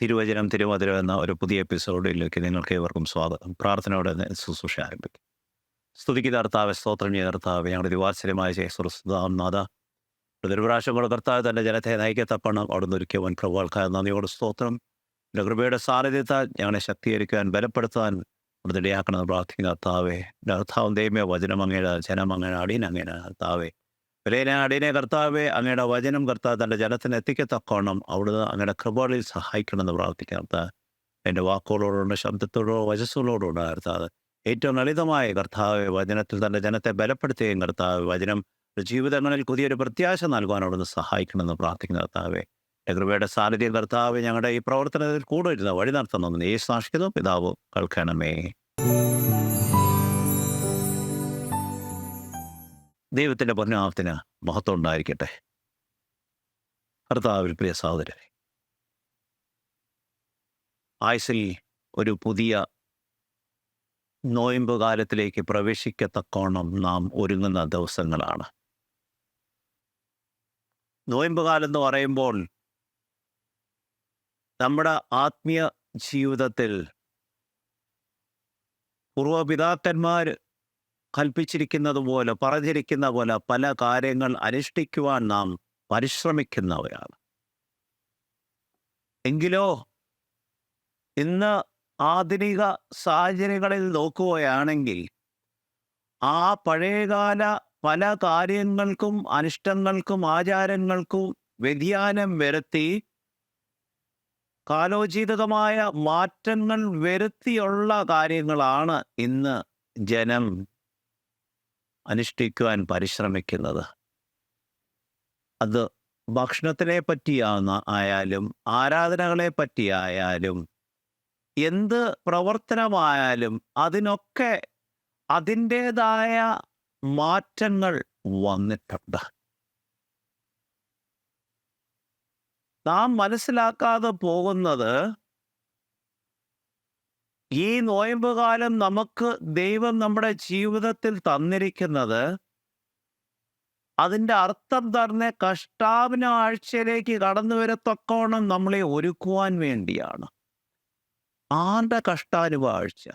തിരുവചനം തിരുമധുരം എന്ന ഒരു പുതിയ എപ്പിസോഡിലേക്ക് നിങ്ങൾക്ക് ഏവർക്കും സ്വാഗതം. പ്രാർത്ഥനയോടെ ശുശ്രൂഷ ആരംഭിക്കും. സ്തുതിക്കുന്ന കർത്താവെ, സ്തോത്രം ചെയ്യുന്ന കർത്താവെ, ഞങ്ങളുടെ ദിവാത്സര്യമായ നാഥ, ഒരു പ്രാവശ്യം കൂടെ കർത്താവ് തൻ്റെ ജനത്തെ നയിക്കത്തപ്പണം അവിടുന്ന് ഒരുക്കിയ വൻ പ്രഭുക്കൾക്കായ നന്ദിയോട് സ്തോത്രം. എൻ്റെ കൃപയുടെ സാന്നിധ്യത്താൽ ഞങ്ങളെ ശക്തീകരിക്കാൻ ബലപ്പെടുത്താൻ അവിടുന്ന് ഇടയാക്കണമെന്ന് പ്രാർത്ഥിക്കുന്ന കർത്താവെ. എൻ്റെ കർത്താവും ദൈവമേ, വചനം അങ്ങയുടെ ജനം അങ്ങയുടെ അടീൻ അങ്ങയുടെ കർത്താവെ, വിലയിനെ അടീനെ കർത്താവെ, അങ്ങയുടെ വചനം കർത്താവ് തൻ്റെ ജനത്തിന് എത്തിക്കത്തക്കോണം അവിടുന്ന് അങ്ങയുടെ കൃപകളിൽ സഹായിക്കണമെന്ന് പ്രാർത്ഥിക്കാം. എൻ്റെ വാക്കുകളോടുണ്ട്, ശബ്ദത്തോടോ വചസ്സുകളോടുണ്ട് കർത്താവ്. ഏറ്റവും ലളിതമായ കർത്താവ് വചനത്തിൽ തൻ്റെ ജനത്തെ ബലപ്പെടുത്തുകയും കർത്താവ് വചനം ജീവിതങ്ങളിൽ പുതിയൊരു പ്രത്യാശ നൽകുവാൻ അവിടുന്ന് സഹായിക്കണമെന്ന് പ്രാർത്ഥിക്കുന്ന കർത്താവെ. എൻ്റെ കൃപയുടെ സാന്നിധ്യം കർത്താവ് ഞങ്ങളുടെ ഈ പ്രവർത്തനത്തിൽ കൂടെ ഇരുന്ന വഴി നടത്തണമെന്ന് യേശു സാക്ഷിക്കുന്നു. പിതാവ് കേൾക്കണമേ. ദൈവത്തിൻ്റെ പൊന്നാമത്തിന് മഹത്വം ഉണ്ടായിരിക്കട്ടെ. കർത്താവിൽ പ്രിയ സഹോദരരെ, ആയുസ്സിൽ ഒരു പുതിയ നോയമ്പ് കാലത്തിലേക്ക് പ്രവേശിക്കത്തക്കോണം നാം ഒരുങ്ങുന്ന ദിവസങ്ങളാണ്. നോയമ്പ് കാലം എന്ന് പറയുമ്പോൾ നമ്മുടെ ആത്മീയ ജീവിതത്തിൽ പൂർവപിതാക്കന്മാർ കൽപ്പിച്ചിരിക്കുന്നത് പോലെ, പറഞ്ഞിരിക്കുന്ന പോലെ പല കാര്യങ്ങൾ അനുഷ്ഠിക്കുവാൻ നാം പരിശ്രമിക്കുന്നവരാണ്. എങ്കിലോ ഇന്ന് ആധുനിക സാഹചര്യങ്ങളിൽ നോക്കുകയാണെങ്കിൽ ആ പഴയകാല പല കാര്യങ്ങൾക്കും അനിഷ്ടങ്ങൾക്കും ആചാരങ്ങൾക്കും വ്യതിയാനം വരുത്തി കാലോചിതമായ മാറ്റങ്ങൾ വരുത്തിയുള്ള കാര്യങ്ങളാണ് ഇന്ന് ജനം അനുഷ്ഠിക്കുവാൻ പരിശ്രമിക്കുന്നത്. അത് ഭക്ഷണത്തിനെ പറ്റിയായാലും ആരാധനകളെ പറ്റിയായാലും എന്ത് പ്രവർത്തനമായാലും അതിനൊക്കെ അതിൻ്റേതായ മാറ്റങ്ങൾ വന്നിട്ടുണ്ട്. നാം മനസ്സിലാക്കാതെ പോകുന്നത്, ഈ നോയമ്പ് കാലം നമുക്ക് ദൈവം നമ്മുടെ ജീവിതത്തിൽ തന്നിരിക്കുന്നത് അതിൻ്റെ അർത്ഥം തന്നെ കഷ്ടാവിന ആഴ്ചയിലേക്ക് കടന്നു വരത്തക്കോണം നമ്മളെ ഒരുക്കുവാൻ വേണ്ടിയാണ്. ആരുടെ കഷ്ടാനുവാഴ്ച?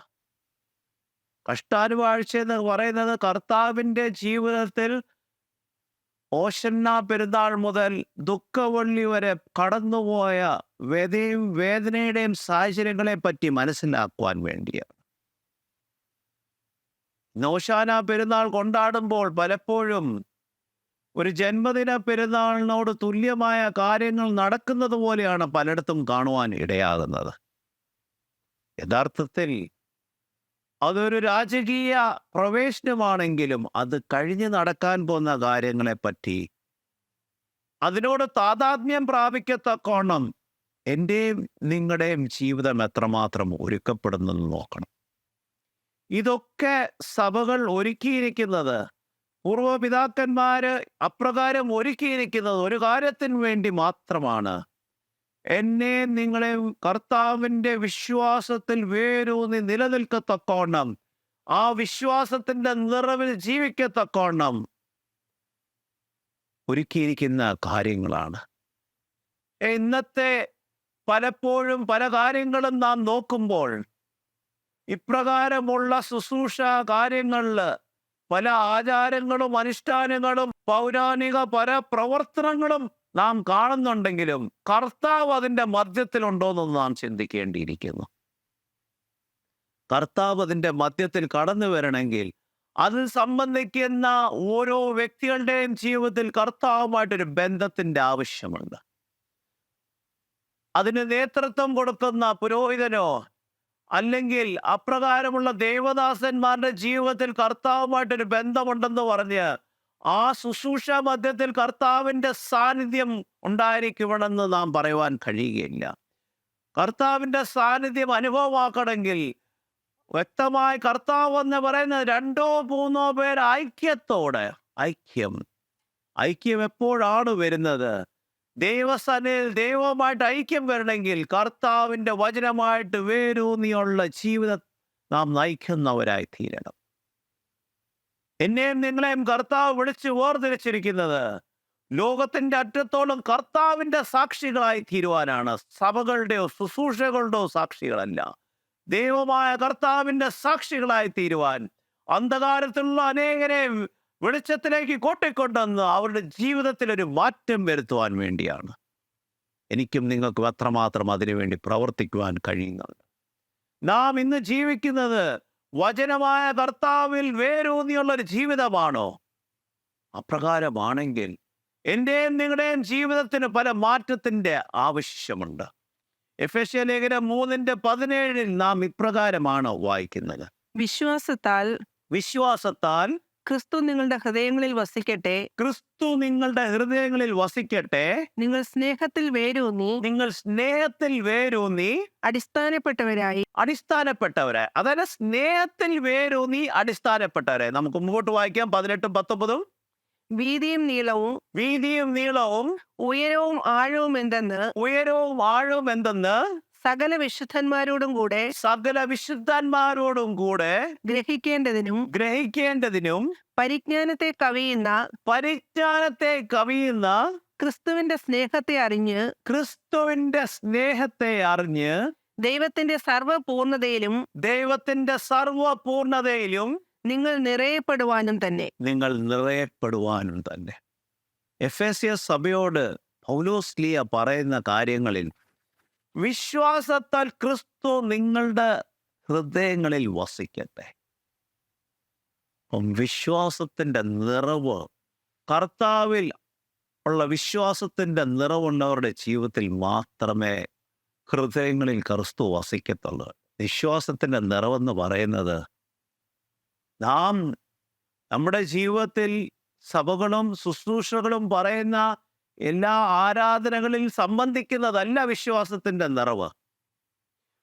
കഷ്ടാനുവാഴ്ച എന്ന് പറയുന്നത് കർത്താവിൻ്റെ ജീവിതത്തിൽ ഓശന്ന പെരുന്നാൾ മുതൽ ദുഃഖവെള്ളി വരെ കടന്നുപോയ വ്യതയും വേദനയുടെയും സാഹചര്യങ്ങളെ പറ്റി മനസ്സിലാക്കുവാൻ വേണ്ടിയാണ്. ഓശാന പെരുന്നാൾ കൊണ്ടാടുമ്പോൾ പലപ്പോഴും ഒരു ജന്മദിന പെരുന്നാളിനോട് തുല്യമായ കാര്യങ്ങൾ നടക്കുന്നത് പോലെയാണ് പലയിടത്തും കാണുവാൻ ഇടയാകുന്നത്. യഥാർത്ഥത്തിൽ അതൊരു രാജകീയ പ്രവേശനമാണെങ്കിലും അത് കഴിഞ്ഞ് നടക്കാൻ പോകുന്ന കാര്യങ്ങളെപ്പറ്റി അതിനോട് താതാത്മ്യം പ്രാപിക്കത്തക്കോണം എൻ്റെയും നിങ്ങളുടെയും ജീവിതം എത്രമാത്രം ഒരുക്കപ്പെടുന്നെന്ന് നോക്കണം. ഇതൊക്കെ സഭകൾ ഒരുക്കിയിരിക്കുന്നത്, പൂർവപിതാക്കന്മാര് അപ്രകാരം ഒരുക്കിയിരിക്കുന്നത് ഒരു കാര്യത്തിന് വേണ്ടി മാത്രമാണ്. എന്നെ നിങ്ങളെ കർത്താവിൻ്റെ വിശ്വാസത്തിൽ വേരൂന്നി നിലനിൽക്കത്തക്കോണം, ആ വിശ്വാസത്തിൻ്റെ നിറവിൽ ജീവിക്കത്തക്കോണം ഒരുക്കിയിരിക്കുന്ന കാര്യങ്ങളാണ്. ഇന്നത്തെ പലപ്പോഴും പല കാര്യങ്ങളും നാം നോക്കുമ്പോൾ ഇപ്രകാരമുള്ള ശുശ്രൂഷ കാര്യങ്ങളിൽ പല ആചാരങ്ങളും അനുഷ്ഠാനങ്ങളും പൗരാണിക പല പ്രവർത്തനങ്ങളും നാം കാണുന്നുണ്ടെങ്കിലും കർത്താവ് അതിൻ്റെ മധ്യത്തിലുണ്ടോയെന്ന് നാം ചിന്തിക്കേണ്ടിയിരിക്കുന്നു. കർത്താവ് അതിൻ്റെ മധ്യത്തിൽ കടന്നു വരണമെങ്കിൽ അതിൽ സംബന്ധിക്കുന്ന ഓരോ വ്യക്തികളുടെയും ജീവിതത്തിൽ കർത്താവുമായിട്ടൊരു ബന്ധത്തിൻ്റെ ആവശ്യമുണ്ട്. അതിന് നേതൃത്വം കൊടുക്കുന്ന പുരോഹിതനോ അല്ലെങ്കിൽ അപ്രകാരമുള്ള ദേവദാസന്മാരുടെ ജീവിതത്തിൽ കർത്താവുമായിട്ടൊരു ബന്ധമുണ്ടെന്ന് പറഞ്ഞ് ആ ശുശ്രൂഷ മധ്യത്തിൽ കർത്താവിൻ്റെ സാന്നിധ്യം ഉണ്ടായിരിക്കുമെന്ന് നാം പറയുവാൻ കഴിയുകയില്ല. കർത്താവിൻ്റെ സാന്നിധ്യം അനുഭവമാക്കണമെങ്കിൽ വ്യക്തമായി കർത്താവ് എന്ന് പറയുന്നത് 2-3 പേർ ഐക്യത്തോടെ, ഐക്യം എപ്പോഴാണ് വരുന്നത്? ദൈവസന്നിധിയിൽ ദൈവവുമായിട്ട് ഐക്യം വരണമെങ്കിൽ കർത്താവിൻ്റെ വചനമായിട്ട് വേരൂന്നിയുള്ള ജീവിതം നാം നയിക്കുന്നവരായി തീരണം. എന്നെയും നിങ്ങളെയും കർത്താവ് വിളിച്ച് വേർതിരിച്ചിരിക്കുന്നത് ലോകത്തിന്റെ അറ്റത്തോളം കർത്താവിന്റെ സാക്ഷികളായി തീരുവാനാണ്. സഭകളുടെയോ ശുശ്രൂഷകളുടെയോ സാക്ഷികളല്ല, ദൈവമായ കർത്താവിന്റെ സാക്ഷികളായി തീരുവാൻ, അന്ധകാരത്തിലുള്ള അനേകരെ വെളിച്ചത്തിലേക്ക് കൂട്ടിക്കൊണ്ടുവന്ന് അവരുടെ ജീവിതത്തിൽ ഒരു മാറ്റം വരുത്തുവാൻ വേണ്ടിയാണ്. എനിക്കും നിങ്ങൾക്കും എത്രമാത്രം അതിനുവേണ്ടി പ്രവർത്തിക്കുവാൻ കഴിയുന്നുണ്ട്. നാം ഇന്ന് ജീവിക്കുന്നത് വചനമായ കർത്താവിൽ വേരൂന്നിയുള്ളൊരു ജീവിതമാണോ? അപ്രകാരമാണെങ്കിൽ എൻ്റെയും നിങ്ങളുടെയും ജീവിതത്തിന് പല മാറ്റത്തിൻ്റെ ആവശ്യമുണ്ട്. എഫെസ്യ ലേഖനം 3:17 നാം ഇപ്രകാരമാണ് വായിക്കുന്നത്: വിശ്വാസത്താൽ ക്രിസ്തു നിങ്ങളുടെ ഹൃദയങ്ങളിൽ വസിക്കട്ടെ. ക്രിസ്തു നിങ്ങളുടെ ഹൃദയങ്ങളിൽ വസിക്കട്ടെ. നിങ്ങൾ സ്നേഹത്തിൽ വേരൂന്നി അടിസ്ഥാനപ്പെട്ടവരായി. അതായത് സ്നേഹത്തിൽ വേരൂന്നി അടിസ്ഥാനപ്പെട്ടവരെ. നമുക്ക് മുമ്പോട്ട് വായിക്കാം 18ഉം 19ഉം. വീതിയും നീളവും ഉയരവും ആഴവും എന്തെന്ന് സകല വിശുദ്ധന്മാരോടും കൂടെ ഗ്രഹിക്കേണ്ടതിനും പരിജ്ഞാനത്തെ കവിയുന്ന ക്രിസ്തുവിന്റെ സ്നേഹത്തെ അറിഞ്ഞ് ദൈവത്തിന്റെ സർവ്വപൂർണതയിലും നിങ്ങൾ നിറയപ്പെടുവാനും തന്നെ. എഫെസ്യ സഭയോട് പൗലോസ് ലീയ പറയുന്ന കാര്യങ്ങളിൽ വിശ്വാസത്താൽ ക്രിസ്തു നിങ്ങളുടെ ഹൃദയങ്ങളിൽ വസിക്കട്ടെ. വിശ്വാസത്തിന്റെ നിറവ്, കർത്താവിൽ ഉള്ള വിശ്വാസത്തിന്റെ നിറവുള്ളവരുടെ ജീവിതത്തിൽ മാത്രമേ ഹൃദയങ്ങളിൽ ക്രിസ്തു വസിക്കത്തുള്ളൂ. വിശ്വാസത്തിന്റെ നിറവെന്ന് പറയുന്നത് നാം നമ്മുടെ ജീവിതത്തിൽ സഭകളും ശുശ്രൂഷകളും പറയുന്ന എല്ലാ ആരാധനകളിൽ സംബന്ധിക്കുന്നതല്ല വിശ്വാസത്തിന്റെ നിറവ്.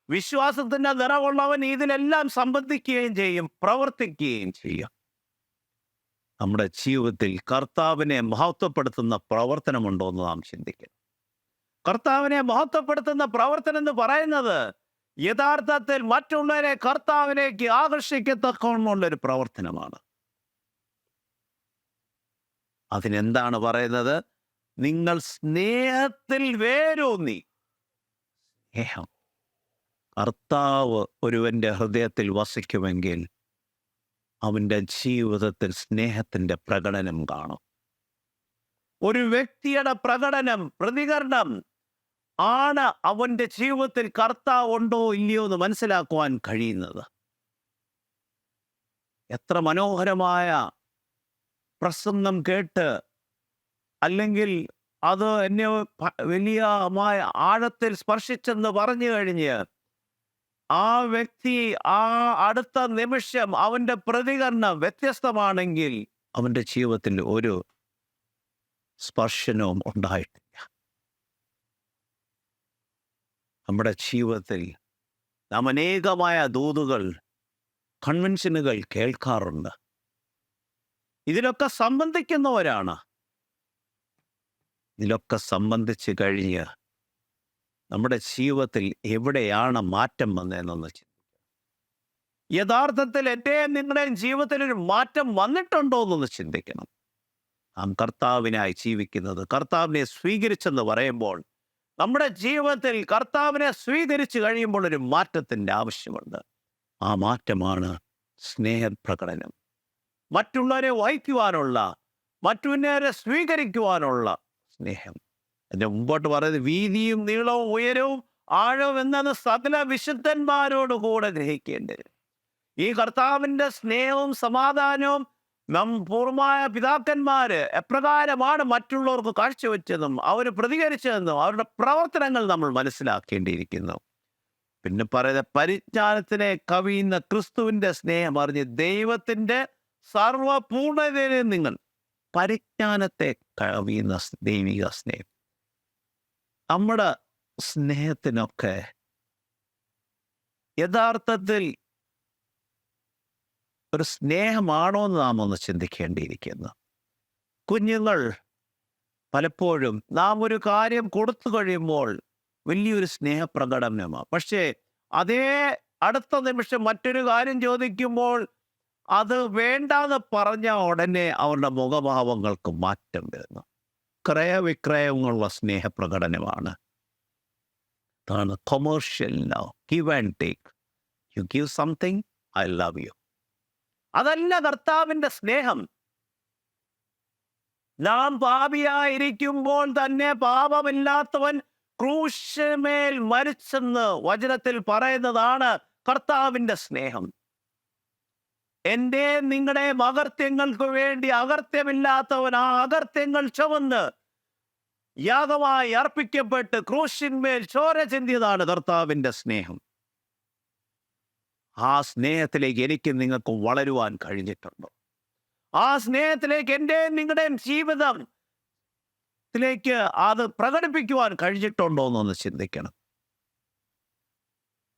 വിശ്വാസത്തിന്റെ നിറവുള്ളവൻ ഇതിലെല്ലാം സംബന്ധിക്കുകയും ചെയ്യും, പ്രവർത്തിക്കുകയും ചെയ്യും. നമ്മുടെ ജീവിതത്തിൽ കർത്താവിനെ മഹത്വപ്പെടുത്തുന്ന പ്രവർത്തനമുണ്ടോ എന്ന് നാം ചിന്തിക്കണം. കർത്താവിനെ മഹത്വപ്പെടുത്തുന്ന പ്രവർത്തനം എന്ന് പറയുന്നത് യഥാർത്ഥത്തിൽ മറ്റുള്ളവരെ കർത്താവിലേക്ക് ആകർഷിക്കത്തക്കവണ്ണമുള്ളൊരു പ്രവർത്തനമാണ്. അതിനെന്താണ് പറയുന്നത്? നിങ്ങൾ സ്നേഹത്തിൽ വേരൂന്നി. സ്നേഹം. കർത്താവ് ഒരുവന്റെ ഹൃദയത്തിൽ വസിക്കുമെങ്കിൽ അവൻ്റെ ജീവിതത്തിൽ സ്നേഹത്തിന്റെ പ്രകടനം കാണും. ഒരു വ്യക്തിയുടെ പ്രതികരണം ആണ് അവന്റെ ജീവിതത്തിൽ കർത്താവ് ഉണ്ടോ ഇല്ലയോ എന്ന് മനസ്സിലാക്കുവാൻ കഴിയുന്നത്. എത്ര മനോഹരമായ പ്രസംഗം കേട്ട്, അല്ലെങ്കിൽ അത് എന്നെ വലിയമായ ആഴത്തിൽ സ്പർശിച്ചെന്ന് പറഞ്ഞു കഴിഞ്ഞ് ആ വ്യക്തി ആ അടുത്ത നിമിഷം അവന്റെ പ്രതികരണം വ്യത്യസ്തമാണെങ്കിൽ അവന്റെ ജീവിതത്തിൽ ഒരു സ്പർശനവും ഉണ്ടായിട്ടില്ല. നമ്മുടെ ജീവിതത്തിൽ നാം അനേകമായ ദൂതുകൾ, കൺവെൻഷനുകൾ കേൾക്കാറുണ്ട്. ഇതിലൊക്കെ സംബന്ധിക്കുന്നവരാണ്. ഇതിലൊക്കെ സംബന്ധിച്ച് കഴിഞ്ഞ് നമ്മുടെ ജീവിതത്തിൽ എവിടെയാണ് മാറ്റം വന്നതെന്നൊന്ന് ചിന്തിക്കുക. യഥാർത്ഥത്തിൽ എൻ്റെയും നിങ്ങളുടെയും ജീവിതത്തിൽ ഒരു മാറ്റം വന്നിട്ടുണ്ടോ എന്നൊന്ന് ചിന്തിക്കണം. നാം കർത്താവിനായി ജീവിക്കുന്നത്, കർത്താവിനെ സ്വീകരിച്ചെന്ന് പറയുമ്പോൾ നമ്മുടെ ജീവിതത്തിൽ കർത്താവിനെ സ്വീകരിച്ചു കഴിയുമ്പോൾ ഒരു മാറ്റത്തിൻ്റെ ആവശ്യമുണ്ട്. ആ മാറ്റമാണ് സ്നേഹപ്രകടനം. മറ്റുള്ളവരെ വഹിക്കുവാനുള്ള, മറ്റുള്ളവരെ സ്വീകരിക്കുവാനുള്ള സ്നേഹം. എൻ്റെ മുമ്പോട്ട് പറയുന്നത് വീതിയും നീളവും ഉയരവും ആഴവും എന്നത് സകല വിശുദ്ധന്മാരോട് കൂടെ ഗ്രഹിക്കേണ്ടത്. ഈ കർത്താവിൻ്റെ സ്നേഹവും സമാധാനവും പൂർവമായ പിതാക്കന്മാര് എപ്രകാരമാണ് മറ്റുള്ളവർക്ക് കാഴ്ചവെച്ചതെന്നും അവർ പ്രതികരിച്ചതെന്നും അവരുടെ പ്രവർത്തനങ്ങൾ നമ്മൾ മനസ്സിലാക്കേണ്ടിയിരിക്കുന്നു. പിന്നെ പറയുന്ന പരിജ്ഞാനത്തിനെ കവിയുന്ന ക്രിസ്തുവിന്റെ സ്നേഹം അറിഞ്ഞ് ദൈവത്തിന്റെ സർവപൂർണതയെ നിങ്ങൾ. പരിജ്ഞാനത്തെ കവിയുന്ന ദൈവിക സ്നേഹം. നമ്മുടെ സ്നേഹത്തിനൊക്കെ യഥാർത്ഥത്തിൽ ഒരു സ്നേഹമാണോ എന്ന് നാം ഒന്ന് ചിന്തിക്കേണ്ടിയിരിക്കുന്നു. കുഞ്ഞുങ്ങൾ പലപ്പോഴും നാം ഒരു കാര്യം കൊടുത്തു കഴിയുമ്പോൾ വലിയൊരു സ്നേഹപ്രകടനമാണ്. പക്ഷേ അതേ അടുത്ത നിമിഷം മറ്റൊരു കാര്യം ചോദിക്കുമ്പോൾ അത് വേണ്ടാന്ന് പറഞ്ഞ ഉടനെ അവരുടെ മുഖഭാവങ്ങൾക്ക് മാറ്റം വരുന്നു. ക്രയവിക്രയങ്ങളുള്ള സ്നേഹപ്രകടനമാണ്. അതാണ് commercial love. Give and take. You give something, I love you. അതല്ല കർത്താവിൻ്റെ സ്നേഹം. നാം പാപിയായിരിക്കുമ്പോൾ തന്നെ പാപമില്ലാത്തവൻ ക്രൂശിന്മേൽ മരിച്ചെന്ന് വചനത്തിൽ പറയുന്നതാണ് കർത്താവിൻ്റെ സ്നേഹം. എൻ്റെ നിങ്ങളുടെ അകൃത്യങ്ങൾക്ക് വേണ്ടി അകൃത്യമില്ലാത്തവൻ ആ അകൃത്യങ്ങൾ ചുമന്ന് യാഗമായി അർപ്പിക്കപ്പെട്ട് ക്രൂശിന്മേൽ ചോര ചിന്തിയതാണ് കർത്താവിൻ്റെ സ്നേഹം. ആ സ്നേഹത്തിലേക്ക് എനിക്ക് നിങ്ങൾക്ക് വളരുവാൻ കഴിഞ്ഞിട്ടുണ്ടോ? ആ സ്നേഹത്തിലേക്ക് എൻ്റെ നിങ്ങളുടെയും ജീവിതത്തിലേക്ക് അത് പ്രകടിപ്പിക്കുവാൻ കഴിഞ്ഞിട്ടുണ്ടോ എന്നൊന്ന് ചിന്തിക്കണം.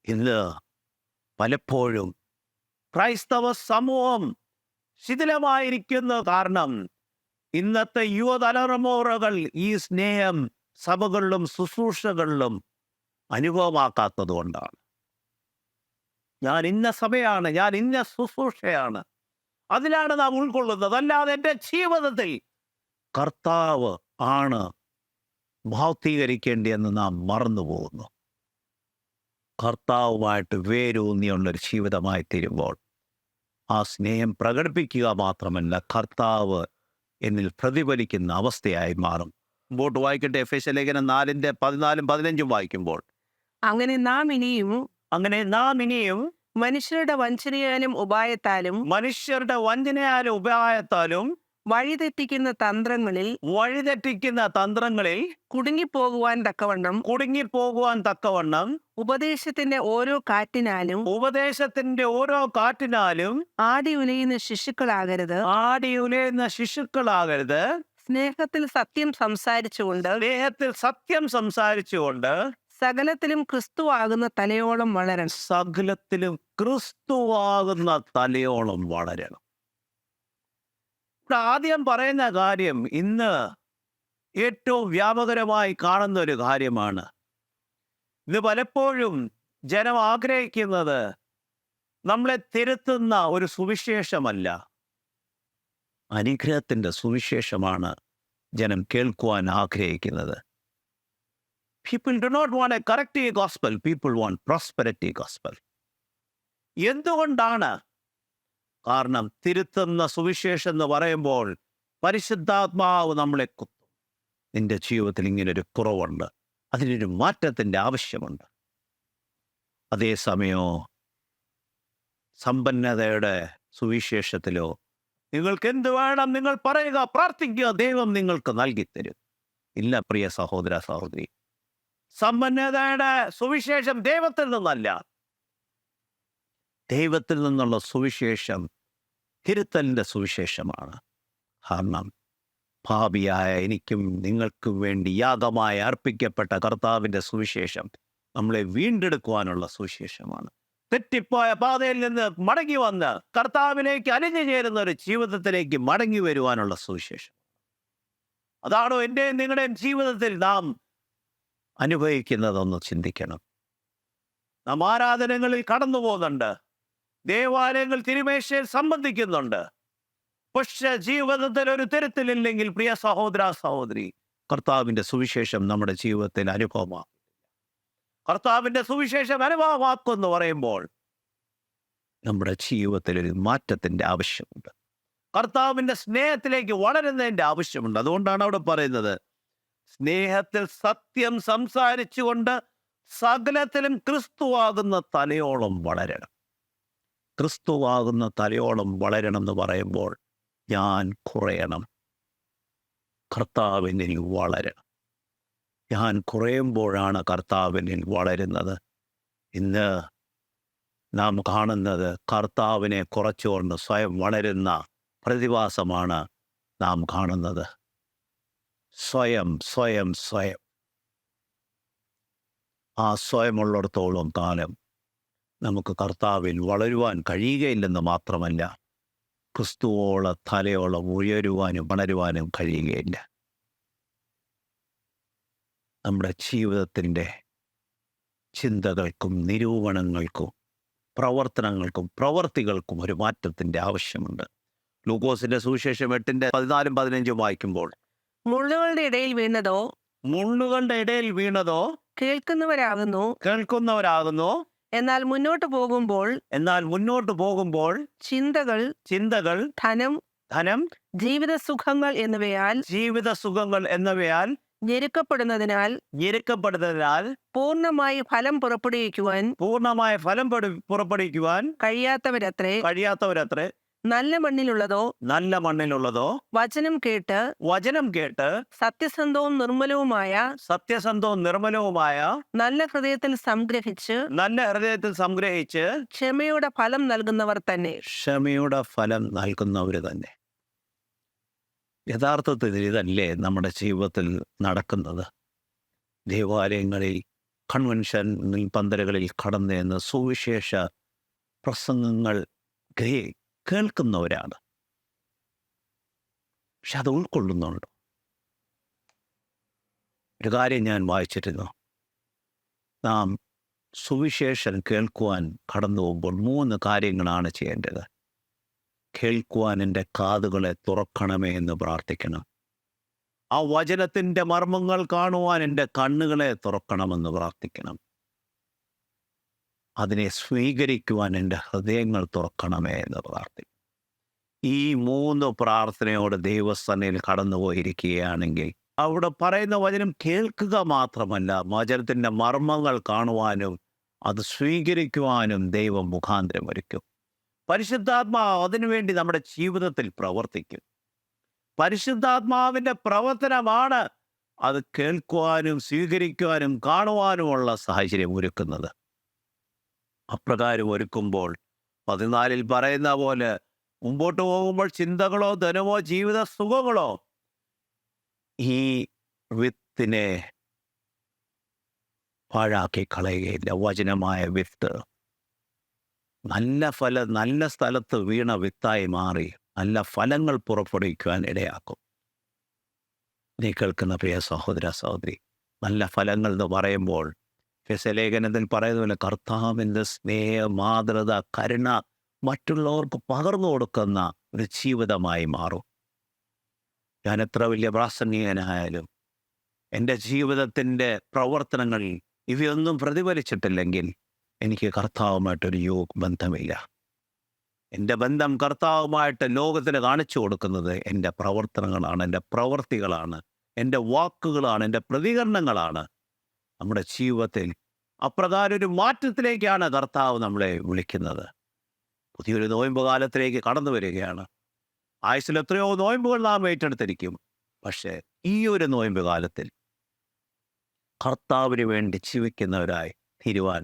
ഇന്ന് പലപ്പോഴും ക്രൈസ്തവ സമൂഹം ശിഥിലമായിരിക്കുന്ന കാരണം ഇന്നത്തെ യുവതലമുറകൾ ഈ സ്നേഹം സഭകളിലും ശുശ്രൂഷകളിലും അനുഭവമാക്കാത്തത് കൊണ്ടാണ്. ഞാൻ ഇന്ന സഭയാണ്, ഞാൻ ഇന്ന ശുശ്രൂഷയാണ്, അതിലാണ് നാം ഉൾക്കൊള്ളുന്നത്. അല്ലാതെ എൻ്റെ ജീവിതത്തിൽ കർത്താവ് ആണ് ഭൗതീകരിക്കേണ്ടിയെന്ന് നാം മറന്നു പോകുന്നു. കർത്താവുമായിട്ട് വേരൂന്നിയുള്ളൊരു ജീവിതമായി തീരുമ്പോൾ ആ സ്നേഹം പ്രകടിപ്പിക്കുക മാത്രമല്ല, കർത്താവ് എന്നിൽ പ്രതിഫലിക്കുന്ന അവസ്ഥയായി മാറും. മുമ്പോട്ട് വായിക്കട്ടെ. എഫേസ്യ ലേഖനം 4:14-15 വായിക്കുമ്പോൾ, അങ്ങനെ നാം ഇനിയും മനുഷ്യരുടെ വഞ്ചനയാലും ഉപായത്താലും വഴിതെറ്റിക്കുന്ന തന്ത്രങ്ങളിൽ കുടുങ്ങിപ്പോകുവാൻ തക്കവണ്ണം ഉപദേശത്തിന്റെ ഓരോ കാറ്റിനാലും ആടി ഉലയുന്ന ശിശുക്കളാകരുത്. സ്നേഹത്തിൽ സത്യം സംസാരിച്ചുകൊണ്ട് സകലത്തിലും ക്രിസ്തുവാകുന്ന തലയോളം വളരണം. ഇവിടെ ആദ്യം പറയുന്ന കാര്യം ഇന്ന് ഏറ്റവും വ്യാപകരമായി കാണുന്ന ഒരു കാര്യമാണ്. ഇത് പലപ്പോഴും ജനം ആഗ്രഹിക്കുന്നത് നമ്മളെ തിരുത്തുന്ന ഒരു സുവിശേഷമല്ല, അനുഗ്രഹത്തിൻ്റെ സുവിശേഷമാണ് ജനം കേൾക്കുവാൻ ആഗ്രഹിക്കുന്നത്. People do not want a corrective gospel. People want prosperity gospel. എന്തുകൊണ്ടാണ്? കാരണം തിരുത്തുന്ന സുവിശേഷം എന്ന് പറയുമ്പോൾ പരിശുദ്ധാത്മാവ് നമ്മളെ കുത്തും. നിന്റെ ജീവിതത്തിൽ ഇങ്ങനൊരു കുറവുണ്ട്, അതിനൊരു മാറ്റത്തിൻ്റെ ആവശ്യമുണ്ട്. അതേസമയമോ സമ്പന്നതയുടെ സുവിശേഷത്തിലോ നിങ്ങൾക്ക് എന്ത് വേണം നിങ്ങൾ പറയുക, പ്രാർത്ഥിക്കുക, ദൈവം നിങ്ങൾക്ക് നൽകിത്തരും. ഇല്ല പ്രിയ സഹോദര സഹോദരി, സമ്പന്നതയുടെ സുവിശേഷം ദൈവത്തിൽ നിന്നല്ല. ദൈവത്തിൽ നിന്നുള്ള സുവിശേഷം തിരുത്തലിൻ്റെ സുവിശേഷമാണ്. കാരണം പാപിയായ എനിക്കും നിങ്ങൾക്കും വേണ്ടി യാഗമായി അർപ്പിക്കപ്പെട്ട കർത്താവിൻ്റെ സുവിശേഷം നമ്മളെ വീണ്ടെടുക്കുവാനുള്ള സുവിശേഷമാണ്. തെറ്റിപ്പോയ പാതയിൽ നിന്ന് മടങ്ങി വന്ന് കർത്താവിലേക്ക് അലിഞ്ഞു ചേരുന്ന ഒരു ജീവിതത്തിലേക്ക് മടങ്ങി വരുവാനുള്ള സുവിശേഷം. അതാണോ എൻ്റെയും നിങ്ങളുടെയും ജീവിതത്തിൽ നാം അനുഭവിക്കുന്നതെന്ന് ചിന്തിക്കണം. നാം ആരാധനകളിൽ കടന്നു പോകുന്നുണ്ട്, ദേവാലയങ്ങൾ തിരുമേശയിൽ സംബന്ധിക്കുന്നുണ്ട്. പക്ഷെ ജീവിതത്തിൽ ഒരു തിരുത്തലില്ലെങ്കിൽ പ്രിയ സഹോദര സഹോദരി, കർത്താവിൻ്റെ സുവിശേഷം നമ്മുടെ ജീവിതത്തിൽ അനുഭവമാക്കും. കർത്താവിൻ്റെ സുവിശേഷം അനുഭവമാക്കുമെന്ന് പറയുമ്പോൾ നമ്മുടെ ജീവിതത്തിൽ ഒരു മാറ്റത്തിൻ്റെ ആവശ്യമുണ്ട്. കർത്താവിൻ്റെ സ്നേഹത്തിലേക്ക് വളരുന്നതിൻ്റെ ആവശ്യമുണ്ട്. അതുകൊണ്ടാണ് അവിടെ പറയുന്നത്, സ്നേഹത്തിൽ സത്യം സംസാരിച്ചുകൊണ്ട് സകലത്തിലും ക്രിസ്തുവാകുന്ന തലയോളം വളരണം. ക്രിസ്തുവാകുന്ന തലയോളം വളരണം എന്ന് പറയുമ്പോൾ ഞാൻ കുറയണം, കർത്താവിനിൽ വളരണം. ഞാൻ കുറയുമ്പോഴാണ് കർത്താവിനിൽ വളരുന്നത്. ഇന്ന് നാം കാണുന്നത് കർത്താവിനെ കുറച്ചുകൊണ്ട് സ്വയം വളരുന്ന പ്രതിഭാസമാണ് നാം കാണുന്നത്. സ്വയം ആ സ്വയമുള്ളിടത്തോളം കാലം നമുക്ക് കർത്താവിൽ വളരുവാൻ കഴിയുകയില്ലെന്ന് മാത്രമല്ല, ക്രിസ്തുവോളം തലയോളം ഉയരുവാനും വളരുവാനും കഴിയുകയില്ല. നമ്മുടെ ജീവിതത്തിൻ്റെ ചിന്തകൾക്കും നിരൂപണങ്ങൾക്കും പ്രവർത്തനങ്ങൾക്കും പ്രവർത്തികൾക്കും ഒരു മാറ്റത്തിൻ്റെ ആവശ്യമുണ്ട്. ലൂക്കോസിൻ്റെ സുവിശേഷം 8:14-15 വായിക്കുമ്പോൾ, മുള്ളുകളുടെ ഇടയിൽ വീണതോ മുള്ളുകളുടെ ഇടയിൽ വീണതോ കേൾക്കുന്നവരാകുന്നു. കേൾക്കുന്നവരാകുന്നു. എന്നാൽ മുന്നോട്ട് പോകുമ്പോൾ ചിന്തകൾ, ചിന്തകൾ, ധനം, ജീവിത സുഖങ്ങൾ എന്നിവയാൽ ഞെരുക്കപ്പെടുന്നതിനാൽ പൂർണ്ണമായി ഫലം പുറപ്പെടുവിക്കുവാൻ കഴിയാത്തവരത്രേ. നല്ല മണ്ണിലുള്ളതോ വചനം കേട്ട് സത്യസന്ധവും നിർമ്മലവുമായ നല്ല ഹൃദയത്തിൽ സംഗ്രഹിച്ച് ക്ഷമയുടെ ഫലം നൽകുന്നവർ തന്നെ. യഥാർത്ഥത്തിൽ ഇതല്ലേ നമ്മുടെ ജീവിതത്തിൽ നടക്കുന്നത്? ദേവാലയങ്ങളിൽ, കൺവെൻഷൻ പന്തലുകളിൽ കടന്നു സുവിശേഷ പ്രസംഗങ്ങൾ കേൾക്കുന്നവരാണ്. പക്ഷെ അത് ഉൾക്കൊള്ളുന്നുണ്ട്. ഒരു കാര്യം ഞാൻ വായിച്ചിരുന്നു. നാം സുവിശേഷം കേൾക്കുവാൻ കടന്നു പോകുമ്പോൾ 3 കാര്യങ്ങളാണ് ചെയ്യേണ്ടത്. കേൾക്കുവാൻ എൻ്റെ കാതുകളെ തുറക്കണമേ എന്ന് പ്രാർത്ഥിക്കണം. ആ വചനത്തിൻ്റെ മർമ്മങ്ങൾ കാണുവാൻ എൻ്റെ കണ്ണുകളെ തുറക്കണമെന്ന് പ്രാർത്ഥിക്കണം. അതിനെ സ്വീകരിക്കുവാൻ എൻ്റെ ഹൃദയങ്ങൾ തുറക്കണമേ എന്ന് പ്രാർത്ഥിക്കും. ഈ 3 പ്രാർത്ഥനയോട് ദൈവസന്നിധിയിൽ കടന്നുപോയിരിക്കുകയാണെങ്കിൽ അവിടെ പറയുന്ന വചനം കേൾക്കുക മാത്രമല്ല, വചനത്തിൻ്റെ മർമ്മങ്ങൾ കാണുവാനും അത് സ്വീകരിക്കുവാനും ദൈവം മുഖാന്തരം ഒരുക്കും. പരിശുദ്ധാത്മാവ് അതിനുവേണ്ടി നമ്മുടെ ജീവിതത്തിൽ പ്രവർത്തിക്കും. പരിശുദ്ധാത്മാവിൻ്റെ പ്രവർത്തനമാണ് അത് കേൾക്കുവാനും സ്വീകരിക്കുവാനും കാണുവാനുമുള്ള സാഹചര്യം ഒരുക്കുന്നത്. അപ്രകാരം ഒരുക്കുമ്പോൾ 14 പറയുന്ന പോലെ മുമ്പോട്ട് പോകുമ്പോൾ ചിന്തകളോ ധനമോ ജീവിത സുഖങ്ങളോ ഈ വിത്തിനെ പാഴാക്കി കളയുകയില്ല. വചനമായ വിത്ത് നല്ല സ്ഥലത്ത് വീണ വിത്തായി മാറി നല്ല ഫലങ്ങൾ പുറപ്പെടുവിക്കുവാൻ ഇടയാക്കും. നീ കേൾക്കുന്ന പ്രിയ സഹോദര സഹോദരി, നല്ല ഫലങ്ങൾ എന്ന് പറയുമ്പോൾ ലേഖനത്തിൽ പറയുന്ന പോലെ കർത്താവിൻ്റെ സ്നേഹ, മാതൃത, കരുണ മറ്റുള്ളവർക്ക് പകർന്നു കൊടുക്കുന്ന ഒരു ജീവിതമായി മാറും. ഞാൻ എത്ര വലിയ പ്രാസംഗികനായാലും എൻ്റെ ജീവിതത്തിൻ്റെ പ്രവർത്തനങ്ങളിൽ ഇവയൊന്നും പ്രതിഫലിച്ചിട്ടില്ലെങ്കിൽ എനിക്ക് കർത്താവുമായിട്ടൊരു ബന്ധമില്ല. എൻ്റെ ബന്ധം കർത്താവുമായിട്ട് ലോകത്തിന് കാണിച്ചു കൊടുക്കുന്നത് എൻ്റെ പ്രവർത്തനങ്ങളാണ്, എൻ്റെ പ്രവൃത്തികളാണ്, എൻ്റെ വാക്കുകളാണ്, എൻ്റെ പ്രതികരണങ്ങളാണ്. നമ്മുടെ ജീവിതത്തിൽ അപ്രകാരം ഒരു മാറ്റത്തിലേക്കാണ് കർത്താവ് നമ്മളെ വിളിക്കുന്നത്. പുതിയൊരു നോയമ്പ് കാലത്തിലേക്ക് കടന്നു വരികയാണ്. ആയുസ്സിൽ എത്രയോ നോയമ്പുകൾ നാം ഏറ്റെടുത്തിരിക്കും. പക്ഷേ ഈ ഒരു നോയമ്പ് കാലത്തിൽ കർത്താവിന് വേണ്ടി ജീവിക്കുന്നവരായി തീരുവാൻ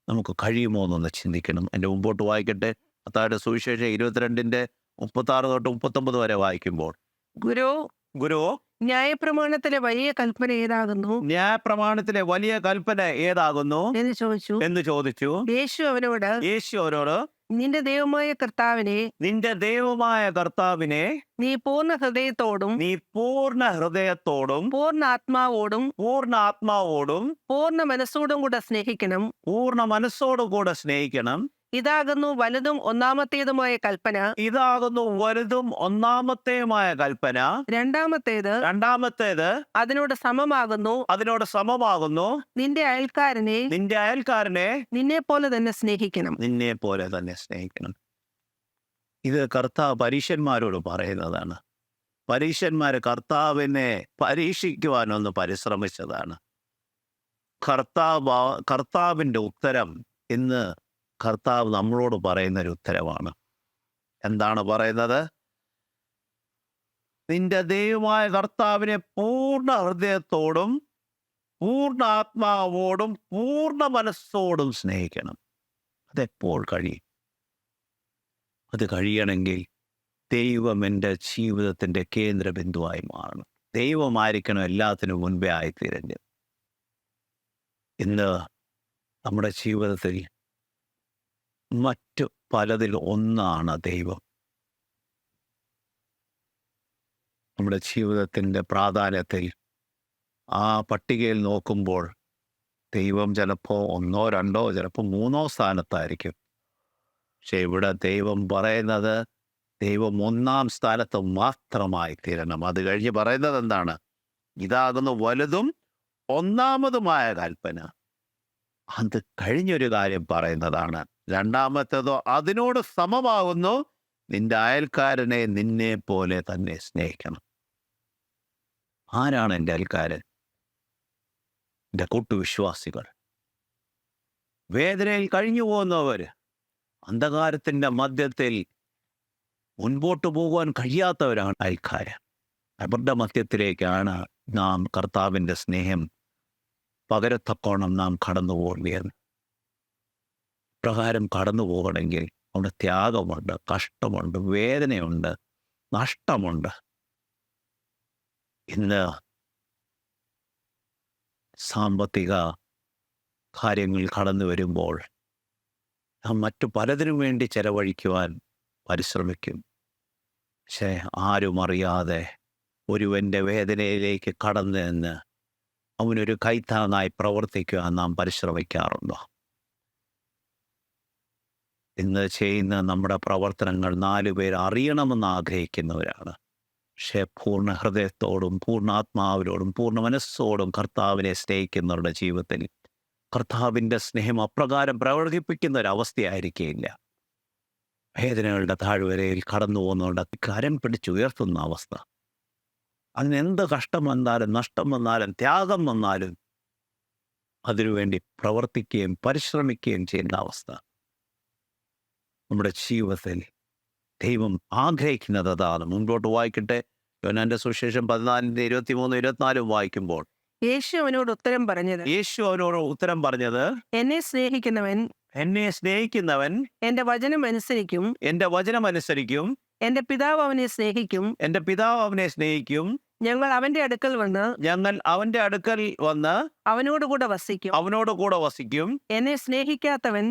നമുക്ക് കഴിയുമോ എന്നൊന്ന് ചിന്തിക്കണം. എൻ്റെ മുമ്പോട്ട് വായിക്കട്ടെ. മത്തായിയുടെ സുവിശേഷം 22:36 തൊട്ട് 39 വരെ വായിക്കുമ്പോൾ, ഗുരു ന്യായപ്രമാണത്തിലെ വലിയ കൽപ്പന ഏതാകുന്നു? ന്യായപ്രമാണത്തിലെ വലിയ കൽപ്പന ഏതാകുന്നു എന്ന് ചോദിച്ചു. യേശു അവനോട് നിന്റെ ദൈവമായ കർത്താവിനെ നീ പൂർണ്ണ ഹൃദയത്തോടും പൂർണ്ണ ആത്മാവോടും പൂർണ്ണ മനസ്സോടും കൂടെ സ്നേഹിക്കണം. ഇതാകുന്നു വലുതും ഒന്നാമത്തേതുമായ കൽപ്പന. രണ്ടാമത്തേത് അതിനോട് സമമാകുന്നു. നിന്റെ അയൽക്കാരനെ നിന്നെ പോലെ തന്നെ സ്നേഹിക്കണം. ഇത് കർത്താവ് പരീശന്മാരോട് പറയുന്നതാണ്. പരീശന്മാര് കർത്താവിനെ പരീക്ഷിക്കുവാനൊന്ന് പരിശ്രമിച്ചതാണ്. കർത്താവിൻ്റെ ഉത്തരം ഇന്ന് കർത്താവ് നമ്മളോട് പറയുന്നൊരു ഉത്തരവാണ്. എന്താണ് പറയുന്നത്? നിന്റെ ദൈവമായ കർത്താവിനെ പൂർണ്ണ ഹൃദയത്തോടും പൂർണ്ണ ആത്മാവോടും പൂർണ്ണ മനസ്സോടും സ്നേഹിക്കണം. അതെപ്പോൾ കഴിയും? അത് കഴിയണമെങ്കിൽ ദൈവം എൻ്റെ ജീവിതത്തിൻ്റെ കേന്ദ്രബിന്ദുവായി മാറണം. ദൈവമായിരിക്കണം എല്ലാത്തിനും മുൻപേ ആയിത്തീരേണ്ടത്. ഇന്ന് നമ്മുടെ ജീവിതത്തിൽ മറ്റു പലതിൽ ഒന്നാണ് ദൈവം. നമ്മുടെ ജീവിതത്തിൻ്റെ പ്രാധാന്യത്തിൽ ആ പട്ടികയിൽ നോക്കുമ്പോൾ ദൈവം ചിലപ്പോൾ 1, 2, ചിലപ്പോൾ 3 സ്ഥാനത്തായിരിക്കും. പക്ഷെ ഇവിടെ ദൈവം പറയുന്നത് ദൈവം ഒന്നാം സ്ഥാനത്ത് മാത്രമായി തീരണം. അത് കഴിഞ്ഞ് പറയുന്നത് എന്താണ്? ഇതാകുന്നു വലുതും ഒന്നാമതുമായ കൽപ്പന. അത് കഴിഞ്ഞൊരു കാര്യം പറയുന്നതാണ്. രണ്ടാമത്തേതോ അതിനോട് സമമാകുന്നു, നിന്റെ അയൽക്കാരനെ നിന്നെ പോലെ തന്നെ സ്നേഹിക്കണം. ആരാണ് എൻ്റെ അയൽക്കാരൻ? എൻ്റെ കൂട്ടുവിശ്വാസികൾ, വേദനയിൽ കഴിഞ്ഞു പോകുന്നവർ, അന്ധകാരത്തിൻ്റെ മധ്യത്തിൽ മുൻപോട്ട് പോകുവാൻ കഴിയാത്തവരാണ് അയൽക്കാരൻ. അവരുടെ മധ്യത്തിലേക്കാണ് നാം കർത്താവിൻ്റെ സ്നേഹം പകരത്തക്കോണം നാം കടന്നു പോകേണ്ടത്. പ്രകാരം കടന്നു പോകണമെങ്കിൽ അവിടെ ത്യാഗമുണ്ട്, കഷ്ടമുണ്ട്, വേദനയുണ്ട്, നഷ്ടമുണ്ട്. ഇന്ന് സാമ്പത്തിക കാര്യങ്ങൾ കടന്നു വരുമ്പോൾ നാം മറ്റു പലതിനും വേണ്ടി ചെലവഴിക്കുവാൻ പരിശ്രമിക്കും. പക്ഷേ ആരും അറിയാതെ ഒരുവൻ്റെ വേദനയിലേക്ക് കടന്നു നിന്ന് അവനൊരു കൈത്താങ്ങായി പ്രവർത്തിക്കുവാൻ നാം പരിശ്രമിക്കാറുണ്ടോ? ഇന്ന് ചെയ്യുന്ന നമ്മുടെ പ്രവർത്തനങ്ങൾ 4 പേർ അറിയണമെന്ന് ആഗ്രഹിക്കുന്നവരാണ്. പക്ഷേ പൂർണ്ണ ഹൃദയത്തോടും പൂർണ്ണാത്മാവിനോടും പൂർണ്ണ മനസ്സോടും കർത്താവിനെ സ്നേഹിക്കുന്നവരുടെ ജീവിതത്തിൽ കർത്താവിൻ്റെ സ്നേഹം അപ്രകാരം പ്രവർത്തിപ്പിക്കുന്ന ഒരവസ്ഥയായിരിക്കില്ല. വേദനകളുടെ താഴ്വരയിൽ കടന്നു പോകുന്നവരുടെ കരം പിടിച്ചുയർത്തുന്ന അവസ്ഥ. അതിനെന്ത് കഷ്ടം വന്നാലും നഷ്ടം വന്നാലും ത്യാഗം വന്നാലും അതിനുവേണ്ടി പ്രവർത്തിക്കുകയും പരിശ്രമിക്കുകയും ചെയ്യുന്ന അവസ്ഥ. നമ്മുടെ ജീവിതത്തിൽ ദൈവം ആഗ്രഹിക്കുന്നത് അതാണ്. മുൻപോട്ട് വായിക്കട്ടെ. യോഹന്നാന്റെ സുവിശേഷം 14:23-24 വായിക്കുമ്പോൾ യേശു അവനോട് ഉത്തരം പറഞ്ഞത്, എന്നെ സ്നേഹിക്കുന്നവൻ എന്റെ വചനം അനുസരിക്കും. എന്റെ പിതാവ് അവനെ സ്നേഹിക്കും. ഞങ്ങൾ അവന്റെ അടുക്കൽ വന്ന് അവനോട് കൂടെ വസിക്കും. എന്നെ സ്നേഹിക്കാത്തവൻ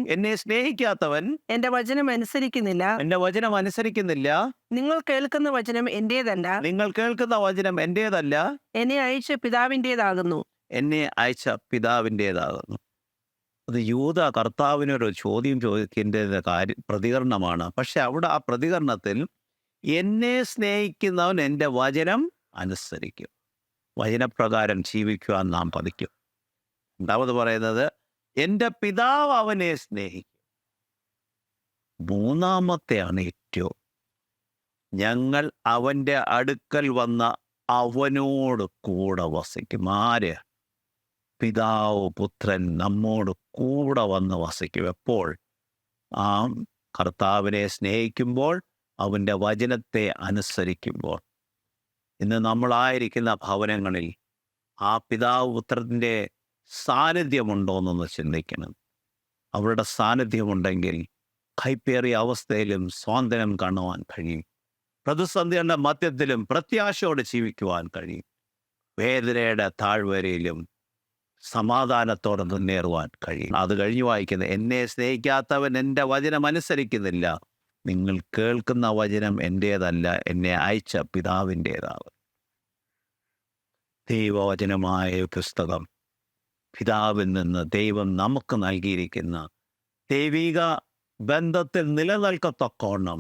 എന്റെ വചനം അനുസരിക്കുന്നില്ല. നിങ്ങൾ കേൾക്കുന്ന വചനം എന്റേതല്ല, എന്നെ അയച്ച പിതാവിൻ്റേതാകുന്നു. അത് യൂദ കർത്താവിനൊരു ചോദ്യം ചോദിക്കേണ്ട പ്രതികരണമാണ്. പക്ഷെ അവിടെ ആ പ്രതികരണത്തിൽ എന്നെ സ്നേഹിക്കുന്നവൻ എൻ്റെ വചനം അനുസരിക്കും, വചനപ്രകാരം ജീവിക്കുവാൻ നാം പഠിക്കും. രണ്ടാമത് പറയുന്നത് എൻ്റെ പിതാവ് അവനെ സ്നേഹിക്കും. മൂന്നാമത്തെയാണ് ഏറ്റവും, ഞങ്ങൾ അവൻ്റെ അടുക്കൽ വന്ന അവനോട് കൂടെ വസിക്കും. ആര്? പിതാവ് പുത്രൻ നമ്മോട് കൂടെ വന്ന് വസിക്കും. എപ്പോൾ? ആ കർത്താവിനെ സ്നേഹിക്കുമ്പോൾ, അവൻ്റെ വചനത്തെ അനുസരിക്കുമ്പോൾ. ഇന്ന് നമ്മളായിരിക്കുന്ന ഭവനങ്ങളിൽ ആ പിതാവ് പുത്രൻ്റെ സാന്നിധ്യമുണ്ടോ എന്നൊന്ന് ചിന്തിക്കണം. അവരുടെ സാന്നിധ്യമുണ്ടെങ്കിൽ കൈപ്പേറിയ അവസ്ഥയിലും സ്വാതന്ത്ര്യം കാണുവാൻ കഴിയും. പ്രതിസന്ധിയുടെ മധ്യത്തിലും പ്രത്യാശയോടെ ജീവിക്കുവാൻ കഴിയും. വേദനയുടെ താഴ്വരയിലും സമാധാനത്തോടെ മുന്നേറുവാൻ കഴിയും. അത് കഴിഞ്ഞ് വായിക്കുന്നത്, എന്നെ സ്നേഹിക്കാത്തവൻ എൻ്റെ വചനം അനുസരിക്കുന്നില്ല. നിങ്ങൾ കേൾക്കുന്ന വചനം എൻ്റേതല്ല, എന്നെ അയച്ച പിതാവിൻ്റേതാണ്. ദൈവവചനമായ പുസ്തകം, പിതാവിൽ നിന്ന് ദൈവം നമുക്ക് നൽകിയിരിക്കുന്ന ദൈവിക ബന്ധത്തിൽ നിലനിൽക്കത്തക്കോണം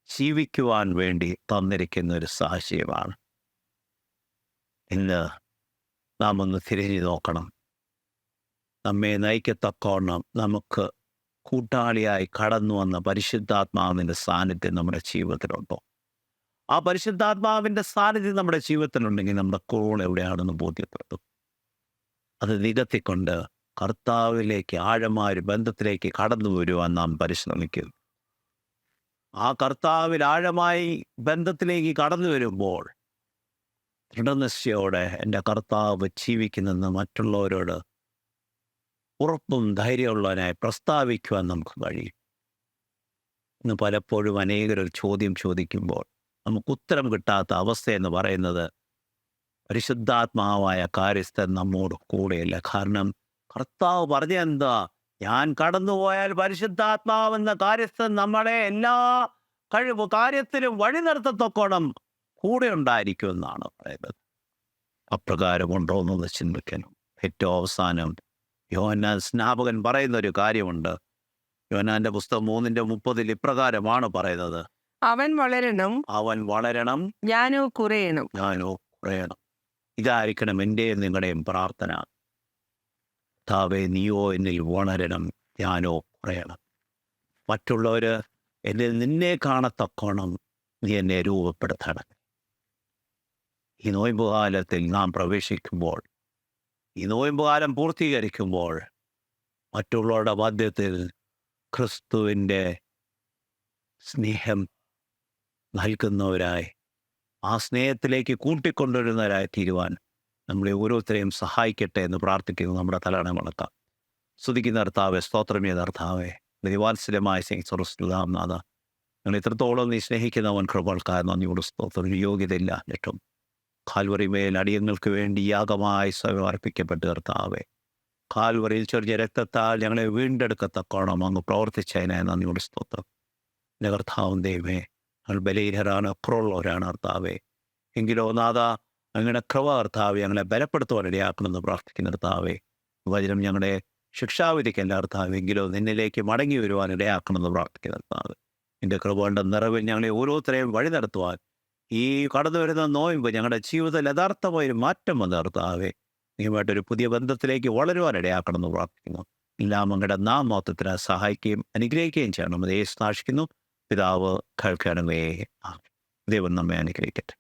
ജീവിക്കുവാൻ വേണ്ടി തന്നിരിക്കുന്ന ഒരു സാക്ഷ്യമാണ്. ഇന്ന് നാം ഒന്ന് തിരിഞ്ഞു നോക്കണം. നമ്മെ നയിക്കത്തക്കോണം നമുക്ക് കൂട്ടാളിയായി കടന്നു വന്ന പരിശുദ്ധാത്മാവിൻ്റെ സാന്നിധ്യം നമ്മുടെ ജീവിതത്തിലുണ്ടോ? ആ പരിശുദ്ധാത്മാവിൻ്റെ സാന്നിധ്യം നമ്മുടെ ജീവിതത്തിലുണ്ടെങ്കിൽ നമ്മുടെ കോൾ എവിടെയാണെന്ന് ബോധ്യപ്പെടുത്തും. അത് നികത്തിക്കൊണ്ട് കർത്താവിലേക്ക് ആഴമായ ഒരു ബന്ധത്തിലേക്ക് കടന്നു വരുവാൻ നാം പരിശ്രമിക്കും. ആ കർത്താവിൽ ആഴമായി ബന്ധത്തിലേക്ക് കടന്നു വരുമ്പോൾ ദൃഢനിശ്ചയോടെ എൻ്റെ കർത്താവ് ജീവിക്കുന്നെന്ന് മറ്റുള്ളവരോട് ഉറപ്പും ധൈര്യമുള്ളവനായി പ്രസ്താവിക്കുവാൻ നമുക്ക് കഴിയും. ഇന്ന് പലപ്പോഴും അനേകരൊരു ചോദ്യം ചോദിക്കുമ്പോൾ നമുക്ക് ഉത്തരം കിട്ടാത്ത അവസ്ഥയെന്ന് പറയുന്നത് പരിശുദ്ധാത്മാവായ കാര്യസ്ഥൻ നമ്മോട് കൂടെയല്ല. കാരണം കർത്താവ് പറഞ്ഞെന്താ? ഞാൻ കടന്നുപോയാൽ പരിശുദ്ധാത്മാവെന്ന കാര്യസ്ഥൻ നമ്മളെ എല്ലാ കാര്യത്തിലും വഴി നിർത്തത്തക്കോണം കൂടെ ഉണ്ടായിരിക്കും എന്നാണ് പറയുന്നത്. അപ്രകാരമുണ്ടോ എന്നൊന്ന് ചിന്തിക്കണം. ഏറ്റവും അവസാനം യോഹന്നാൻ സ്നാപകൻ പറയുന്ന ഒരു കാര്യമുണ്ട്. യോഹന്നാന്റെ പുസ്തകം 3:30 ഇപ്രകാരമാണ് പറയുന്നത്, അവൻ വളരണം, അവൻ വളരണം, ഞാനോ കുറയണം. ഞാനോ കുറയണം. ഇതായിരിക്കണം എൻ്റെയും നിങ്ങളുടെയും പ്രാർത്ഥന. കർത്താവേ, നീയോ എന്നിൽ വളരണം, ഞാനോ കുറയണം. മറ്റുള്ളവർ എന്നിൽ നിന്നെ കാണത്തക്കോണം നീ എന്നെ രൂപപ്പെടുത്തണം. ഈ നോയമ്പ് കാലത്തിൽ നാം പ്രവേശിക്കുമ്പോൾ, ഈ നോയമ്പ് കാലം പൂർത്തീകരിക്കുമ്പോൾ, മറ്റുള്ളവരുടെ മധ്യത്തിൽ ക്രിസ്തുവിൻ്റെ സ്നേഹം നൽകുന്നവരായി, ആ സ്നേഹത്തിലേക്ക് കൂട്ടിക്കൊണ്ടുവരുന്നവരായി തീരുവാൻ നമ്മളെ ഓരോരുത്തരെയും സഹായിക്കട്ടെ എന്ന് പ്രാർത്ഥിക്കുന്നു. നമ്മുടെ തലണ മുളക്കാം. സ്തുതിക്കുന്ന കർത്താവേ, സ്തോത്രം ചെയ്ത കർത്താവേ, നിവാത്സല്യമായ നാഥ, നിങ്ങൾ ഇത്രത്തോളം നീ സ്നേഹിക്കുന്നവൻ കൃപകൾക്കായ നന്ദിയോട് സ്തോത്രം. യോഗ്യതയില്ല ഏറ്റവും കാൽവറിമേൽ അടിയങ്ങൾക്ക് വേണ്ടി യാഗമായി സമർപ്പിക്കപ്പെട്ട കർത്താവേ, കാൽവറിയിൽ ചൊരിഞ്ഞ രക്തത്താൽ ഞങ്ങളെ വീണ്ടെടുക്കത്തക്കോണം അങ്ങ് പ്രവർത്തിച്ചതിനായി നന്ദിയോട് സ്തോത്രം. എൻ്റെ കർത്താവും ദൈവമേ, ഞങ്ങൾ ബലഹീനരാണ്, കുറവുള്ളവരാണ് കർത്താവേ. എങ്കിലോ നാഥ, അങ്ങനെ കൃപ കർത്താവെ ഞങ്ങളെ ബലപ്പെടുത്തുവാൻ ഇടയാക്കണമെന്ന് പ്രാർത്ഥിക്കുന്ന കർത്താവേ. വചനം ഞങ്ങളുടെ ശിക്ഷാവിധിക്കല്ല കർത്താവ്, എങ്കിലോ നിന്നിലേക്ക് മടങ്ങി വരുവാൻ ഇടയാക്കണമെന്ന് പ്രാർത്ഥിക്കുന്ന കർത്താവ്. എൻ്റെ കൃപയുടെ നിറവിൽ ഞങ്ങളെ ഓരോരുത്തരെയും വഴി നടത്തുവാൻ ഈ കടന്നു വരുന്ന നോയമ്പ് ഞങ്ങളുടെ ജീവിതത്തിൽ യഥാർത്ഥമായൊരു മാറ്റം വന്ന കർത്താവേ, നീയുമായിട്ടൊരു പുതിയ ബന്ധത്തിലേക്ക് വളരുവാൻ ഇടയാക്കണമെന്ന് പ്രാർത്ഥിക്കുന്നു. എല്ലാം അങ്ങയുടെ നാമത്വത്തിന് സഹായിക്കുകയും അനുഗ്രഹിക്കുകയും ചെയ്യണം. അത് യേശു നാശിക്കുന്നു. പിതാവ് കേൾക്കണമേ. ദൈവം നമ്മെ അനുഗ്രഹിക്കട്ടെ.